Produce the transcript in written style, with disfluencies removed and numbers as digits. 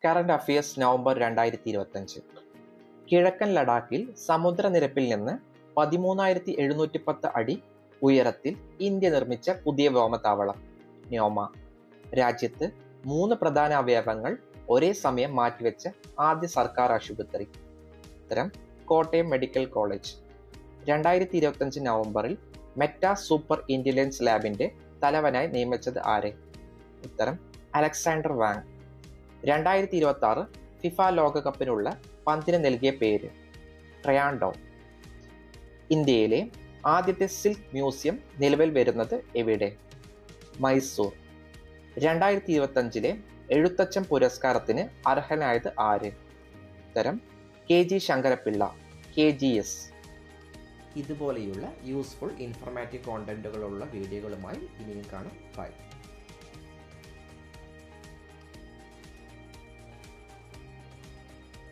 Current affairs November 2025. കിഴക്കൻ ലഡാക്കിൽ സമുദ്രനിരപ്പിൽ നിന്ന് 13,710 അടി ഉയരത്തിൽ ഇന്ത്യ നിർമ്മിച്ച പുതിയ വ്യോമതാവളം ന്യോമ. രാജ്യത്ത് 3 പ്രധാന അവയവങ്ങൾ ഒരേ സമയം മാറ്റിവെച്ച ആദ്യ സർക്കാർ ആശുപത്രി. ഉത്തരം കോട്ടയം മെഡിക്കൽ കോളേജ്. 2025 നവംബറിൽ മെറ്റ സൂപ്പർ ഇന്റലിജൻസ് ലാബിന്റെ തലവനായി നിയമിച്ചത് ആരെ? ഉത്തരം അലക്സാണ്ടർ വാങ്. 2026 ഫിഫ ലോകകപ്പിനുള്ള പന്തിന് നൽകിയ പേര് ട്രയാൻഡോ. ഇന്ത്യയിലെ ആദ്യത്തെ സിൽക്ക് മ്യൂസിയം നിലവിൽ വരുന്നത് എവിടെ? മൈസൂർ. 2025 എഴുത്തച്ഛൻ പുരസ്കാരത്തിന് അർഹനായത് ആര്? ഉത്തരം KG ശങ്കരപ്പിള്ള, KGS. ഇതുപോലെയുള്ള യൂസ്ഫുൾ ഇൻഫർമാറ്റീവ് കോണ്ടന്റുകളുള്ള വീഡിയോകളുമായി ഇനിയും കാണും. ബൈ.